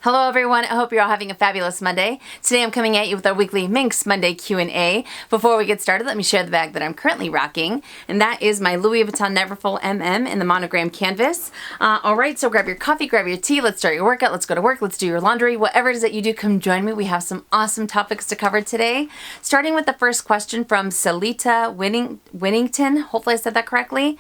Hello everyone, I hope you're all having a fabulous Monday. Today I'm coming at you with our weekly Minks Monday Q&A. Before we get started, let me share the bag that I'm currently rocking, and that is my Louis Vuitton Neverfull MM in the monogram canvas. Alright, so grab your coffee, grab your tea, let's start your workout, let's go to work, let's do your laundry, whatever it is that you do, come join me. We have some awesome topics to cover today. Starting with the first question from Salita Winnington, hopefully I said that correctly.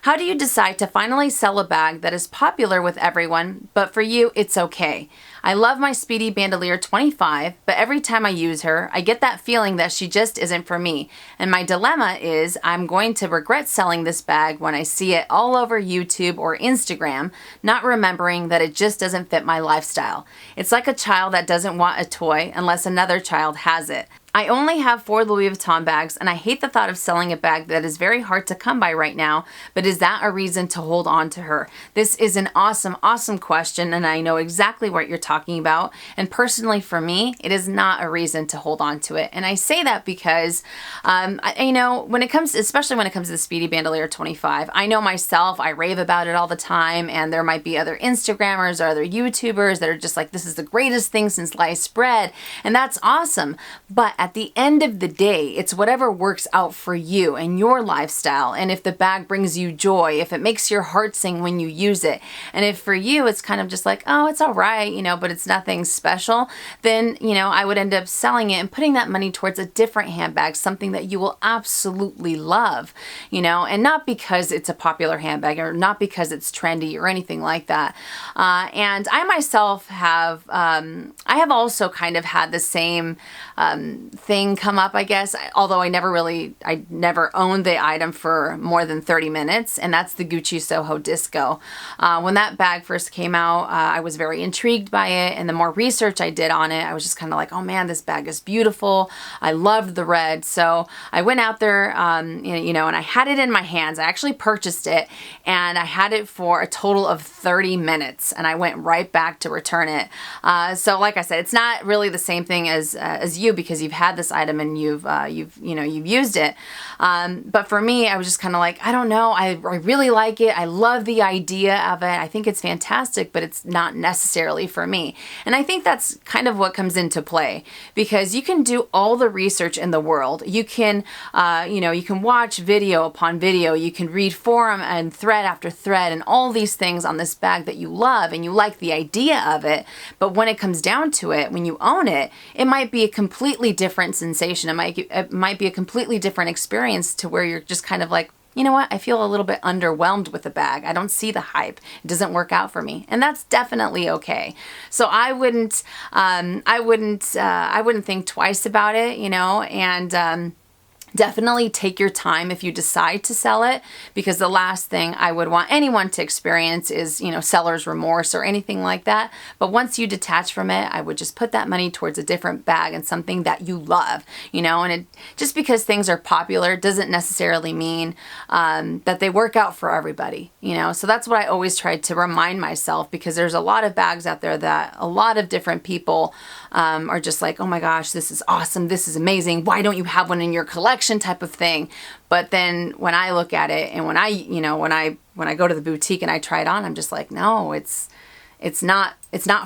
How do you decide to finally sell a bag that is popular with everyone, but for you, it's okay? I love my Speedy Bandolier 25, but every time I use her, I get that feeling that she just isn't for me. And my dilemma is I'm going to regret selling this bag when I see it all over YouTube or Instagram, not remembering that it just doesn't fit my lifestyle. It's like a child that doesn't want a toy unless another child has it. I only have 4 Louis Vuitton bags, and I hate the thought of selling a bag that is very hard to come by right now, but is that a reason to hold on to her? This is an awesome, awesome question, and I know exactly what you're talking about, and personally for me, it is not a reason to hold on to it. And I say that because, when it comes, especially when it comes to the Speedy Bandolier 25, I know myself, I rave about it all the time, and there might be other Instagrammers or other YouTubers that are just like, this is the greatest thing since sliced bread, and that's awesome, but at the end of the day, it's whatever works out for you and your lifestyle. And if the bag brings you joy, if it makes your heart sing when you use it, and if for you it's kind of just like, oh, it's all right, but it's nothing special, then, I would end up selling it and putting that money towards a different handbag, something that you will absolutely love, and not because it's a popular handbag or not because it's trendy or anything like that. And I myself have, I have also kind of had the same thing come up, I guess, although I never owned the item for more than 30 minutes, and that's the Gucci Soho Disco. When that bag first came out, I was very intrigued by it, and the more research I did on it, I was just kind of like, oh man, this bag is beautiful. I loved the red, so I went out there, and I had it in my hands. I actually purchased it, and I had it for a total of 30 minutes, and I went right back to return it. So like I said, it's not really the same thing as you, because you've had this item and you've used it. But for me, I was just kind of like, I don't know. I really like it. I love the idea of it. I think it's fantastic, but it's not necessarily for me. And I think that's kind of what comes into play, because you can do all the research in the world. You can, you can watch video upon video. You can read forum and thread after thread and all these things on this bag that you love and you like the idea of it. But when it comes down to it, when you own it, it might be a completely different sensation. It might be a completely different experience to where you're just kind of like, you know what, I feel a little bit underwhelmed with the bag. I don't see the hype. It doesn't work out for me. And that's definitely okay. So I wouldn't think twice about it, and definitely take your time if you decide to sell it, because the last thing I would want anyone to experience is, seller's remorse or anything like that. But once you detach from it, I would just put that money towards a different bag and something that you love, and just because things are popular doesn't necessarily mean that they work out for everybody, So that's what I always try to remind myself, because there's a lot of bags out there that a lot of different people are just like, oh my gosh, this is awesome. This is amazing. Why don't you have one in your collection type of thing? But then when I look at it and when I go to the boutique and I try it on, I'm just like, no, it's not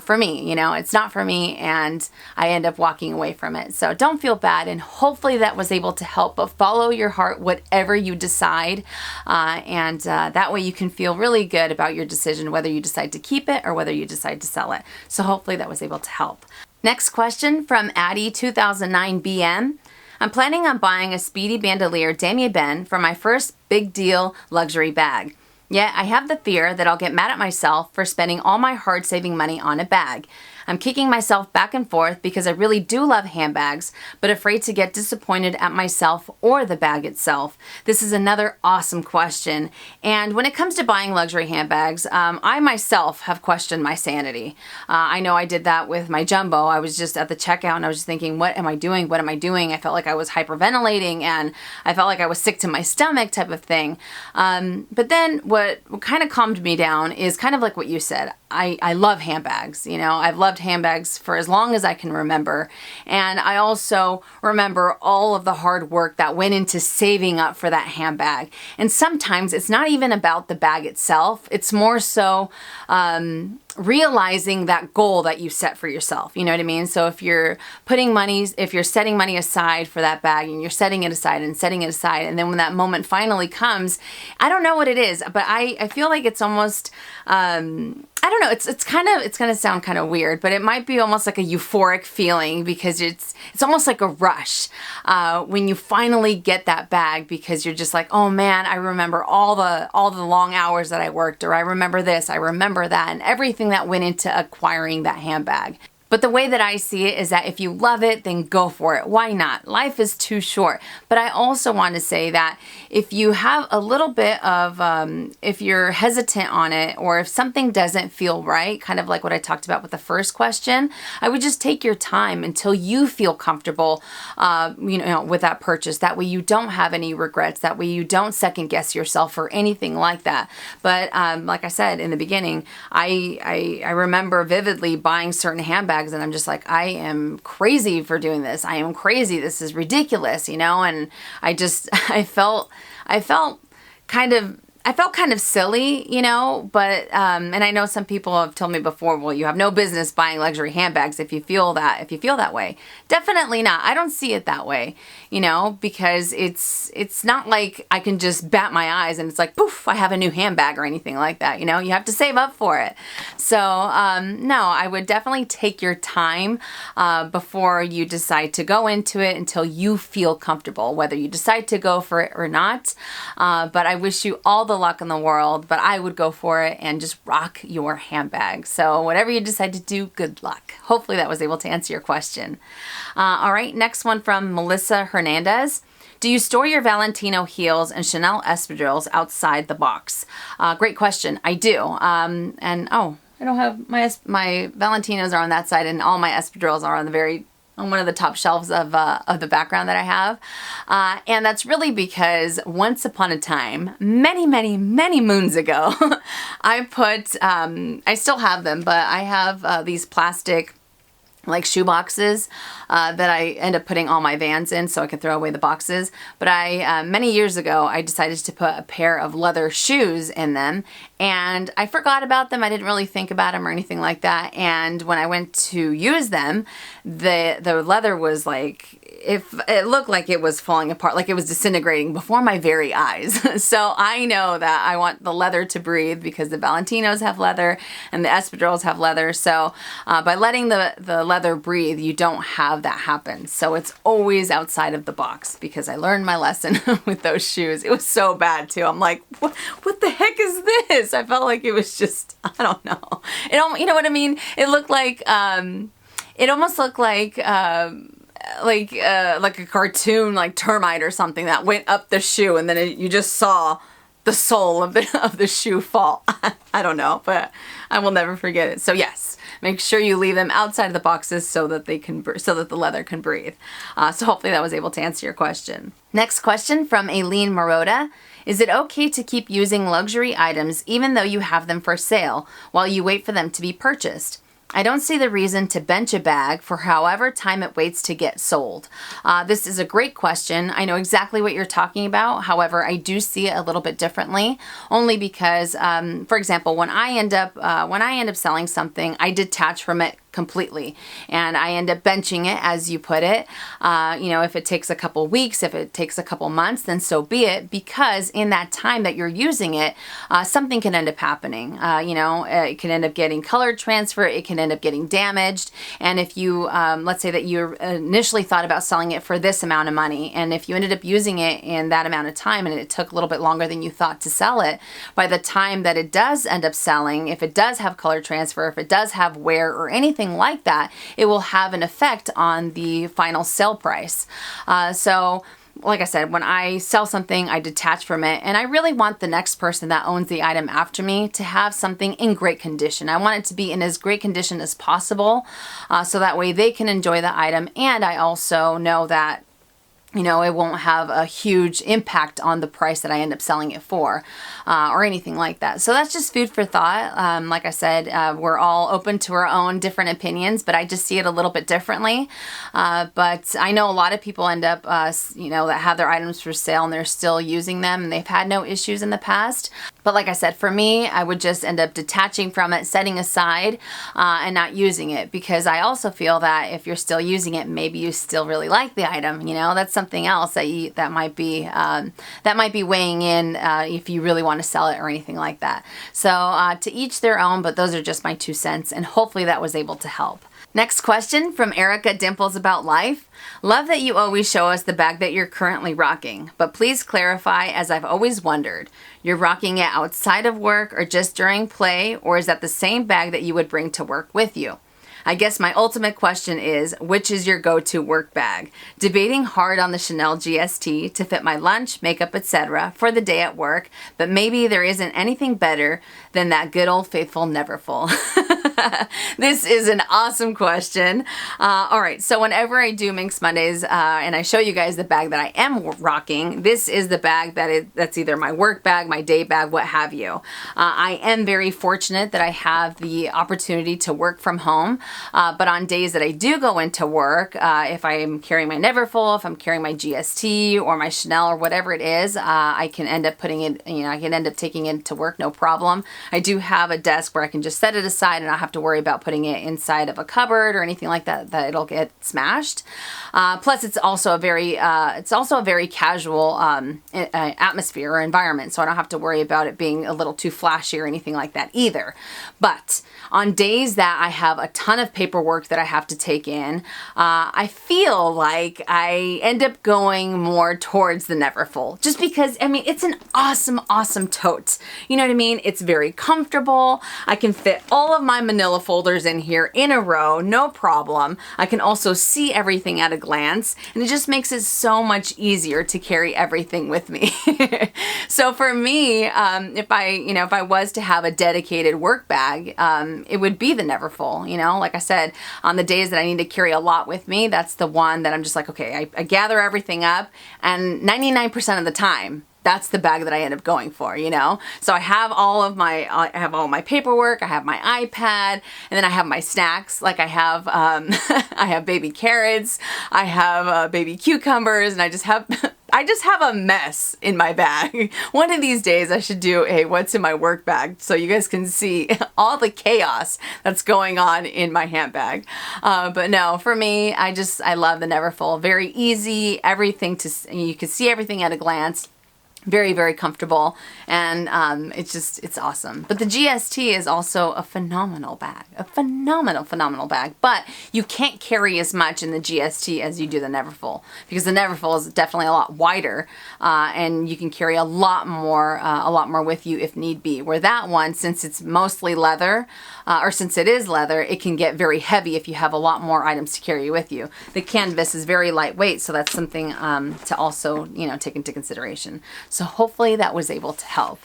for me, it's not for me, and I end up walking away from it. So don't feel bad, and hopefully that was able to help, but follow your heart, whatever you decide, and that way you can feel really good about your decision, whether you decide to keep it or whether you decide to sell it. So hopefully that was able to help. Next question from Addie 2009 BM. I'm planning on buying a Speedy Bandolier Damier Ben for my first big deal luxury bag. Yet I have the fear that I'll get mad at myself for spending all my hard-saving money on a bag. I'm kicking myself back and forth because I really do love handbags, but afraid to get disappointed at myself or the bag itself. This is another awesome question. And when it comes to buying luxury handbags, I myself have questioned my sanity. I know I did that with my Jumbo. I was just at the checkout and I was just thinking, what am I doing? What am I doing? I felt like I was hyperventilating and I felt like I was sick to my stomach type of thing. But then what kind of calmed me down is kind of like what you said. I love handbags. You know, I've loved handbags for as long as I can remember. And I also remember all of the hard work that went into saving up for that handbag. And sometimes it's not even about the bag itself. It's more so realizing that goal that you set for yourself. You know what I mean? So if you're setting money aside for that bag, and you're setting it aside and setting it aside, and then when that moment finally comes, I don't know what it is, but I feel like it's almost, I don't know, it's gonna sound kind of weird, but it might be almost like a euphoric feeling, because it's almost like a rush when you finally get that bag, because you're just like, oh man, I remember all the long hours that I worked, or I remember this, I remember that, and everything that went into acquiring that handbag. But the way that I see it is that if you love it, then go for it. Why not? Life is too short. But I also want to say that if you have a little bit of, if you're hesitant on it, or if something doesn't feel right, kind of like what I talked about with the first question, I would just take your time until you feel comfortable, with that purchase. That way you don't have any regrets. That way you don't second guess yourself or anything like that. But like I said in the beginning, I remember vividly buying certain handbags, and I'm just like, I am crazy for doing this. I am crazy. This is ridiculous, and I felt kind of silly, but, and I know some people have told me before, well, you have no business buying luxury handbags if you feel that way. Definitely not. I don't see it that way, because it's not like I can just bat my eyes and it's like, poof, I have a new handbag or anything like that. You have to save up for it. So, no, I would definitely take your time, before you decide to go into it until you feel comfortable, whether you decide to go for it or not. But I wish you all the luck in the world, but I would go for it and just rock your handbag. So whatever you decide to do, good luck. Hopefully that was able to answer your question. All right, next one from Melissa Hernandez. Do you store your Valentino heels and Chanel espadrilles outside the box? Great question. I do. I don't have my Valentinos are on that side, and all my espadrilles are on one of the top shelves of the background that I have. And that's really because once upon a time, many, many, many moons ago, I still have them, but I have these plastic like shoe boxes that I end up putting all my Vans in so I can throw away the boxes. But many years ago, I decided to put a pair of leather shoes in them, and I forgot about them. I didn't really think about them or anything like that. And when I went to use them, the leather was like, it looked like it was falling apart, like it was disintegrating before my very eyes. So I know that I want the leather to breathe, because the Valentinos have leather and the espadrilles have leather. So by letting the leather breathe, you don't have that happen. So it's always outside of the box, because I learned my lesson with those shoes. It was so bad too. I'm like, what the heck is this? I felt like it was just, I don't know. You know what I mean? It looked like, it almost looked like a cartoon, like termite or something that went up the shoe, and then you just saw the sole of the shoe fall. I don't know, but I will never forget it. So yes, make sure you leave them outside of the boxes so that the leather can breathe. So hopefully that was able to answer your question. Next question from Aileen Marotta. Is it okay to keep using luxury items even though you have them for sale while you wait for them to be purchased? I don't see the reason to bench a bag for however time it waits to get sold. This is a great question. I know exactly what you're talking about. However, I do see it a little bit differently, only because, for example, when I end up selling something, I detach from it completely, and I end up benching it, as you put it. If it takes a couple weeks, if it takes a couple months, then so be it, because in that time that you're using it, something can end up happening. It can end up getting color transfer, it can end up getting damaged, and if you, let's say that you initially thought about selling it for this amount of money, and if you ended up using it in that amount of time and it took a little bit longer than you thought to sell it, by the time that it does end up selling, if it does have color transfer, if it does have wear or anything like that, it will have an effect on the final sale price. So like I said, when I sell something, I detach from it, and I really want the next person that owns the item after me to have something in great condition. I want it to be in as great condition as possible, so that way they can enjoy the item, and I also know that you know, it won't have a huge impact on the price that I end up selling it for, or anything like that. So that's just food for thought. Like I said, we're all open to our own different opinions, but I just see it a little bit differently. But I know a lot of people end up, you know, that have their items for sale and they're still using them and they've had no issues in the past. But like I said, for me, I would just end up detaching from it, setting aside, and not using it, because I also feel that if you're still using it, maybe you still really like the item. You know, that's something else that might be weighing in if you really want to sell it or anything like that. So to each their own, but those are just my 2 cents, and hopefully that was able to help. Next question from Erica Dimples About Life. Love that you always show us the bag that you're currently rocking, but please clarify, as I've always wondered. You're rocking it outside of work or just during play, or is that the same bag that you would bring to work with you? I guess my ultimate question is, which is your go-to work bag? Debating hard on the Chanel GST to fit my lunch, makeup, etc. for the day at work, but maybe there isn't anything better than that good old faithful Neverfull. This is an awesome question. All right, so whenever I do Minks Mondays and I show you guys the bag that I am rocking, this is the bag that's either my work bag, my day bag, what have you. I am very fortunate that I have the opportunity to work from home, but on days that I do go into work, if I am carrying my Neverfull, if I'm carrying my GST or my Chanel or whatever it is, I can end up putting it, you know, I can end up taking it to work, no problem. I do have a desk where I can just set it aside and not have to worry about putting it inside of a cupboard or anything like that, that it'll get smashed. Plus it's also a very casual atmosphere or environment, so I don't have to worry about it being a little too flashy or anything like that either. But on days that I have a ton of paperwork that I have to take in, I feel like I end up going more towards the Neverfull, just because, I mean, it's an awesome, awesome tote. You know what I mean? It's very comfortable. I can fit all of my manila folders in here in a row, no problem. I can also see everything at a glance, and it just makes it so much easier to carry everything with me. So for me, if I was to have a dedicated work bag, it would be the Neverfull. You know, like I said, on the days that I need to carry a lot with me, that's the one that I'm just like, okay, I gather everything up, and 99% of the time, that's the bag that I end up going for, you know? So I have all my paperwork, I have my iPad, and then I have my snacks. Like I have, I have baby carrots, I have baby cucumbers, and I just have a mess in my bag. One of these days I should do a what's in my work bag so you guys can see all the chaos that's going on in my handbag. But no, for me, I love the Neverfull. Very easy, you can see everything at a glance. Very, very comfortable, and it's awesome. But the GST is also a phenomenal bag, a phenomenal bag, but you can't carry as much in the GST as you do the Neverfull, because the Neverfull is definitely a lot wider, and you can carry a lot more with you if need be, where that one, since it's mostly leather, or since it is leather, it can get very heavy if you have a lot more items to carry with you. The canvas is very lightweight, so that's something to also, you know, take into consideration. So hopefully that was able to help.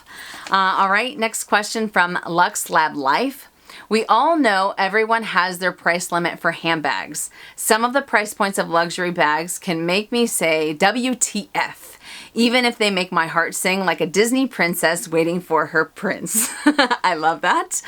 All right, next question from Lux Lab Life. We all know everyone has their price limit for handbags. Some of the price points of luxury bags can make me say WTF, even if they make my heart sing like a Disney princess waiting for her prince. I love that.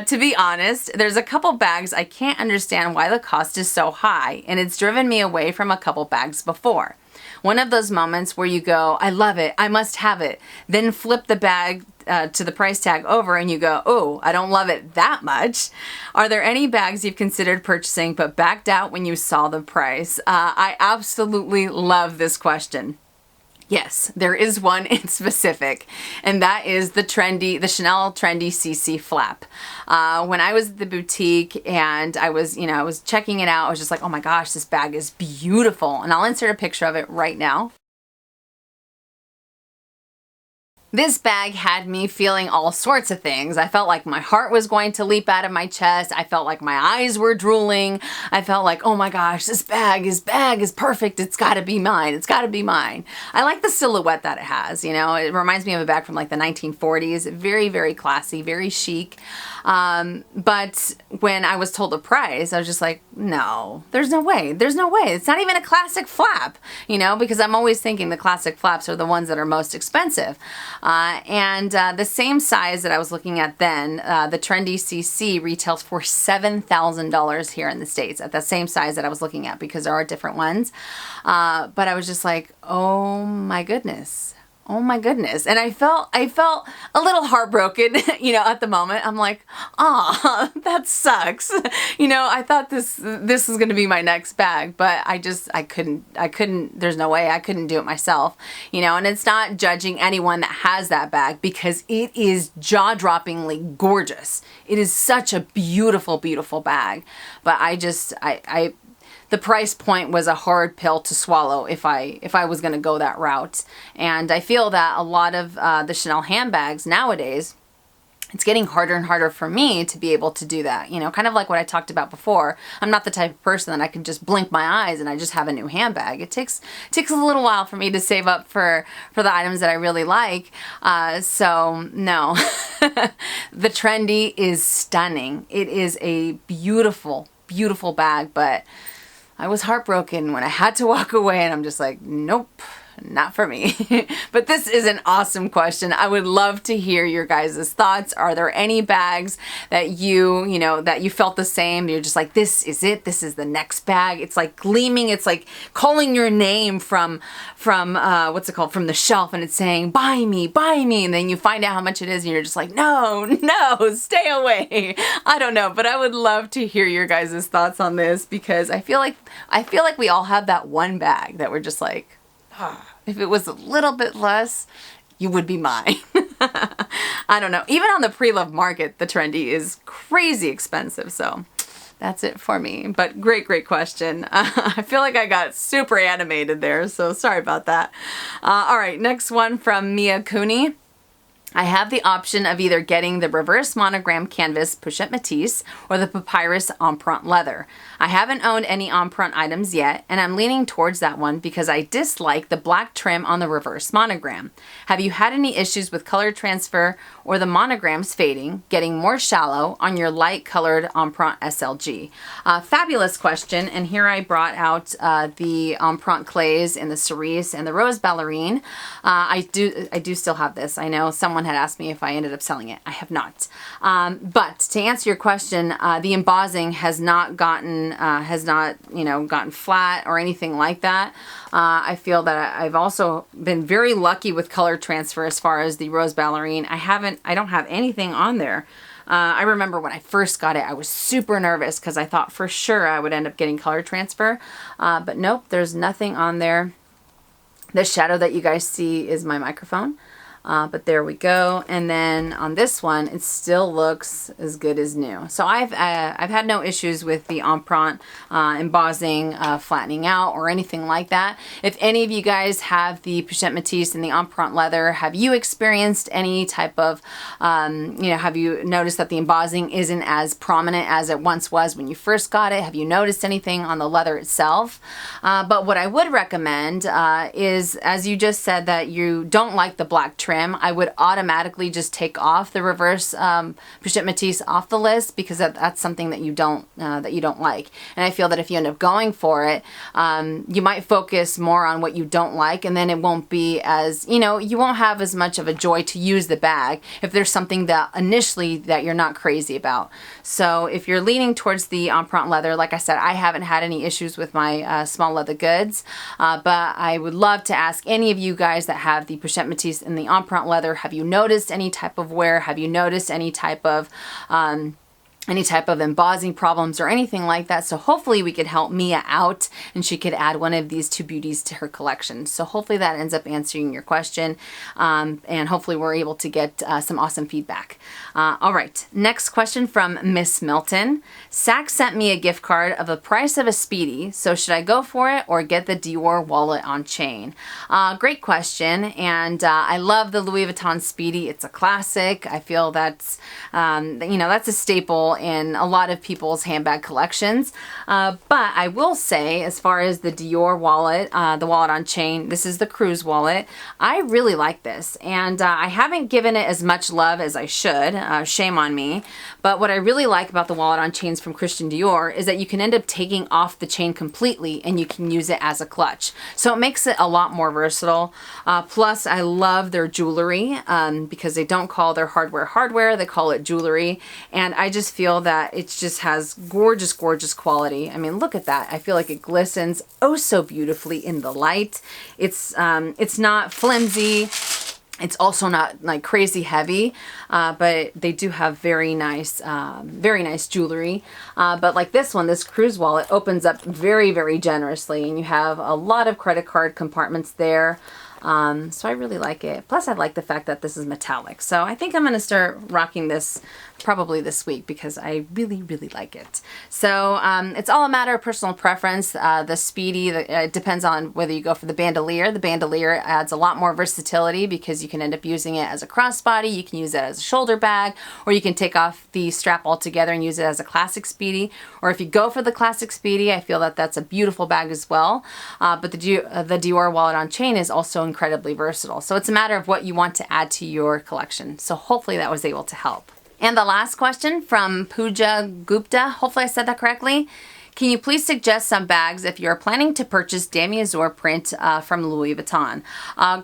To be honest, there's a couple bags I can't understand why the cost is so high, and it's driven me away from a couple bags before. One of those moments where you go, I love it, I must have it, then flip the bag to the price tag over and you go, oh, I don't love it that much. Are there any bags you've considered purchasing but backed out when you saw the price? I absolutely love this question. Yes, there is one in specific, and that is the Chanel Trendy CC flap. When I was at the boutique and I was checking it out, I was just like, oh my gosh, this bag is beautiful. And I'll insert a picture of it right now. This bag had me feeling all sorts of things. I felt like my heart was going to leap out of my chest. I felt like my eyes were drooling. I felt like, oh my gosh, this bag is perfect. It's gotta be mine. It's gotta be mine. I like the silhouette that it has, you know. It reminds me of a bag from like the 1940s. Very, very classy, very chic. But when I was told the price, I was just like, no, there's no way. There's no way. It's not even a classic flap, you know, because I'm always thinking the classic flaps are the ones that are most expensive. The same size that I was looking at then, the Trendy CC retails for $7,000 here in the States at the same size that I was looking at, because there are different ones. But I was just like, oh my goodness. Oh my goodness. And I felt a little heartbroken, you know, at the moment. I'm like, ah, that sucks. You know, I thought this was going to be my next bag, but I couldn't, there's no way I couldn't do it myself, you know. And it's not judging anyone that has that bag, because it is jaw-droppingly gorgeous. It is such a beautiful, beautiful bag. But the price point was a hard pill to swallow if I was going to go that route. And I feel that a lot of the Chanel handbags nowadays, it's getting harder and harder for me to be able to do that. You know, kind of like what I talked about before. I'm not the type of person that I can just blink my eyes and I just have a new handbag. It takes a little while for me to save up for the items that I really like. So no, the Trendy is stunning. It is a beautiful, beautiful bag, but I was heartbroken when I had to walk away, and I'm just like, nope, not for me. But this is an awesome question. I would love to hear your guys' thoughts. Are there any bags that you know, that you felt the same? You're just like, this is it. This is the next bag. It's like gleaming. It's like calling your name from what's it called? From the shelf, and it's saying, buy me, buy me. And then you find out how much it is, and you're just like, no, stay away. I don't know, but I would love to hear your guys' thoughts on this, because I feel like we all have that one bag that we're just like, if it was a little bit less, you would be mine. I don't know. Even on the pre-loved market, the Trendy is crazy expensive. So that's it for me. But great question. I feel like I got super animated there, so sorry about that. All right, next one from Mia Cooney. I have the option of either getting the reverse monogram canvas Pochette Matisse or the papyrus empreinte leather. I haven't owned any empreinte items yet, and I'm leaning towards that one because I dislike the black trim on the reverse monogram. Have you had any issues with color transfer or the monograms fading, getting more shallow on your light colored empreinte SLG? Fabulous question, and here I brought out the empreinte clays in the cerise and the rose ballerine. I do still have this. I know someone had asked me if I ended up selling it. I have not. But to answer your question, the embossing has not gotten flat or anything like that. I feel that I've also been very lucky with color transfer as far as the rose ballerine. I don't have anything on there. I remember when I first got it, I was super nervous because I thought for sure I would end up getting color transfer. But nope, there's nothing on there. The shadow that you guys see is my microphone. But there we go. And then on this one, it still looks as good as new. So I've had no issues with the empreinte embossing, flattening out, or anything like that. If any of you guys have the Pochette Matisse and the empreinte leather, have you experienced any type of, have you noticed that the embossing isn't as prominent as it once was when you first got it? Have you noticed anything on the leather itself? But what I would recommend is, as you just said, that you don't like the black trim, I would automatically just take off the reverse Pochette Matisse off the list, because that's something that you don't like. And I feel that if you end up going for it, you might focus more on what you don't like, and then it won't be as, you won't have as much of a joy to use the bag if there's something that initially that you're not crazy about. So if you're leaning towards the empreinte leather, like I said, I haven't had any issues with my small leather goods, but I would love to ask any of you guys that have the Pochette Matisse and the empreinte leather, have you noticed any type of wear? Have you noticed any type of any type of embossing problems or anything like that. So hopefully we could help Mia out and she could add one of these two beauties to her collection. So hopefully that ends up answering your question, and hopefully we're able to get some awesome feedback. All right, next question from Miss Milton. Saks sent me a gift card of the price of a Speedy, so should I go for it or get the Dior wallet on chain? Great question, and I love the Louis Vuitton Speedy. It's a classic. I feel that's, that's a staple in a lot of people's handbag collections. But I will say, as far as the Dior wallet, the wallet on chain, this is the cruise wallet. I really like this, and I haven't given it as much love as I should. Shame on me. But what I really like about the wallet on chains from Christian Dior is that you can end up taking off the chain completely and you can use it as a clutch. So it makes it a lot more versatile. Plus, I love their jewelry because they don't call their hardware, they call it jewelry. And I just feel that it just has gorgeous, gorgeous quality. I mean, look at that. I feel like it glistens oh so beautifully in the light. It's not flimsy. It's also not like crazy heavy, but they do have very nice jewelry. But like this one, this cruise wallet opens up very, very generously, and you have a lot of credit card compartments there. So I really like it. Plus I like the fact that this is metallic. So I think I'm going to start rocking this probably this week because I really, really like it. So it's all a matter of personal preference. The Speedy, it depends on whether you go for the bandolier. The bandolier adds a lot more versatility because you can end up using it as a crossbody, you can use it as a shoulder bag, or you can take off the strap altogether and use it as a classic Speedy. Or if you go for the classic Speedy, I feel that that's a beautiful bag as well. But the Dior wallet on chain is also incredibly versatile. So it's a matter of what you want to add to your collection. So hopefully that was able to help. And the last question from Pooja Gupta, hopefully I said that correctly. Can you please suggest some bags if you're planning to purchase demios print from Louis Vuitton?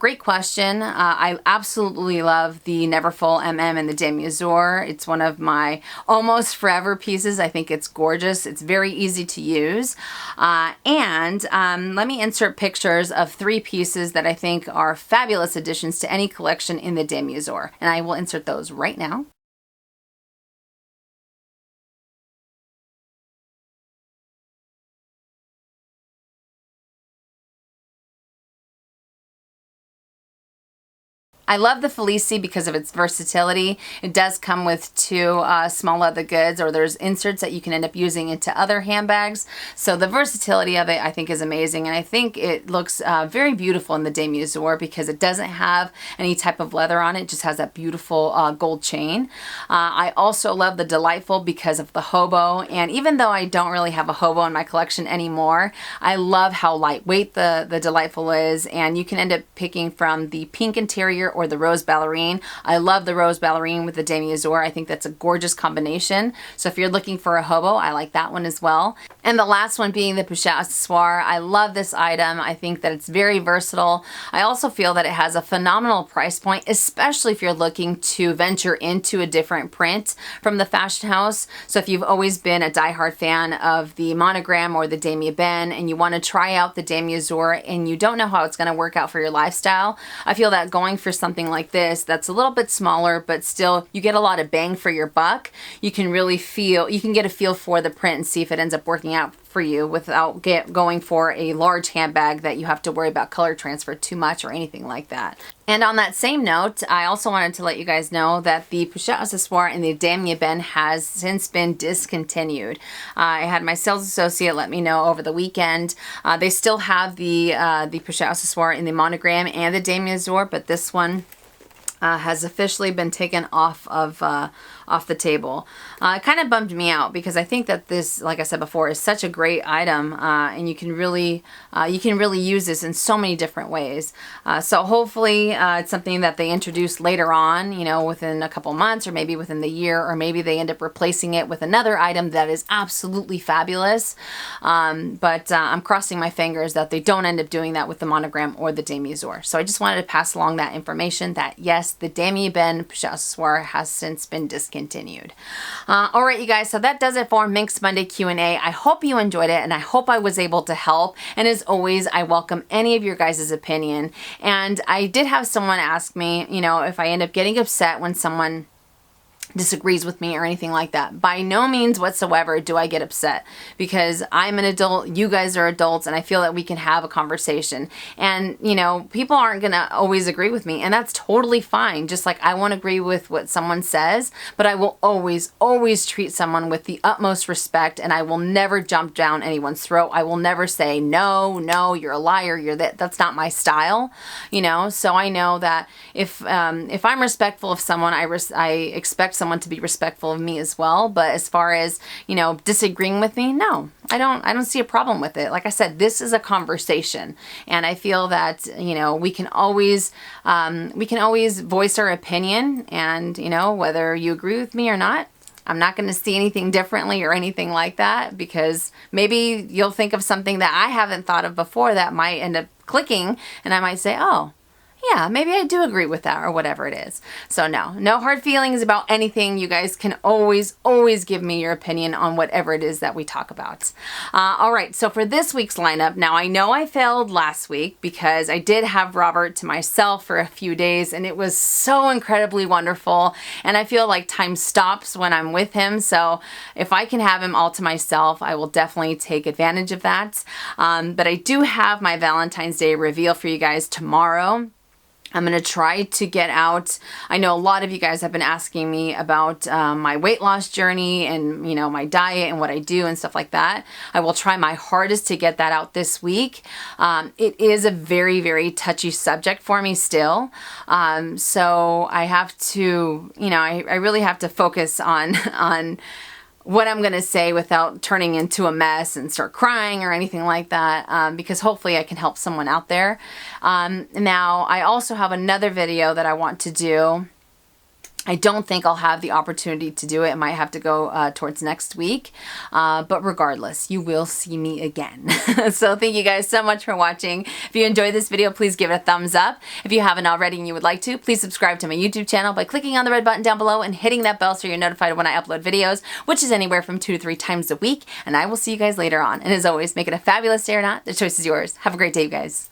Great question. I absolutely love the Neverfull MM and the demios. It's one of my almost forever pieces. I think it's gorgeous. It's very easy to use. And let me insert pictures of 3 pieces that I think are fabulous additions to any collection in the demios. And I will insert those right now. I love the Felici because of its versatility. It does come with 2 small leather goods, or there's inserts that you can end up using into other handbags. So the versatility of it I think is amazing, and I think it looks very beautiful in the demios because it doesn't have any type of leather on it. It just has that beautiful gold chain. I also love the Delightful because of the hobo, and even though I don't really have a hobo in my collection anymore, I love how lightweight the Delightful is, and you can end up picking from the pink interior or the rose ballerine. I love the rose ballerine with the demios. I think that's a gorgeous combination. So if you're looking for a hobo, I like that one as well. And the last one being the pochette accessoire. I love this item. I think that it's very versatile. I also feel that it has a phenomenal price point, especially if you're looking to venture into a different print from the fashion house. So if you've always been a diehard fan of the monogram or the Damier Ben and you want to try out the demios and you don't know how it's going to work out for your lifestyle, I feel that going for something like this that's a little bit smaller, but still you get a lot of bang for your buck. You can get a feel for the print and see if it ends up working out for you without going for a large handbag that you have to worry about color transfer too much or anything like that. And on that same note, I also wanted to let you guys know that the pochette accessoire in the Damier Ben has since been discontinued. I had my sales associate let me know over the weekend. They still have the pochette accessoire in the monogram and the demios, but this one has officially been taken off the table. It kind of bummed me out because I think that this, like I said before, is such a great item, and you can really use this in so many different ways. So hopefully it's something that they introduce later on, within a couple months or maybe within the year, or maybe they end up replacing it with another item that is absolutely fabulous. But I'm crossing my fingers that they don't end up doing that with the monogram or the demios. So I just wanted to pass along that information that yes, the Damier Ben pochette accessoire has since been discontinued. All right, you guys, so that does it for Minks Monday Q&A. I hope you enjoyed it, and I hope I was able to help. And as always, I welcome any of your guys' opinion. And I did have someone ask me, if I end up getting upset when someone disagrees with me or anything like that. By no means whatsoever do I get upset, because I'm an adult, you guys are adults, and I feel that we can have a conversation. And, you know, people aren't going to always agree with me, and that's totally fine. Just like I won't agree with what someone says, but I will always, always treat someone with the utmost respect, and I will never jump down anyone's throat. I will never say, no, you're a liar, you're that. That's not my style, you know? So I know that if I'm respectful of someone, I expect someone to be respectful of me as well. But as far as, you know, disagreeing with me, no, I don't see a problem with it. Like I said, this is a conversation, and I feel that, you know, we can always voice our opinion, and, you know, whether you agree with me or not, I'm not going to see anything differently or anything like that, because maybe you'll think of something that I haven't thought of before that might end up clicking, and I might say, oh, yeah, maybe I do agree with that, or whatever it is. So no hard feelings about anything. You guys can always, always give me your opinion on whatever it is that we talk about. All right, so for this week's lineup, now I know I failed last week because I did have Robert to myself for a few days, and it was so incredibly wonderful. And I feel like time stops when I'm with him. So if I can have him all to myself, I will definitely take advantage of that. But I do have my Valentine's Day reveal for you guys tomorrow. I'm going to try to get out. I know a lot of you guys have been asking me about my weight loss journey and, you know, my diet and what I do and stuff like that. I will try my hardest to get that out this week. It is a very, very touchy subject for me still. So I have to, you know, I really have to focus on what I'm going to say without turning into a mess and start crying or anything like that, because hopefully I can help someone out there. Now, I also have another video that I want to do. I don't think I'll have the opportunity to do it. It might have to go towards next week. But regardless, you will see me again. So thank you guys so much for watching. If you enjoyed this video, please give it a thumbs up. If you haven't already and you would like to, please subscribe to my YouTube channel by clicking on the red button down below and hitting that bell so you're notified when I upload videos, which is anywhere from 2 to 3 times a week. And I will see you guys later on. And as always, make it a fabulous day or not. The choice is yours. Have a great day, you guys.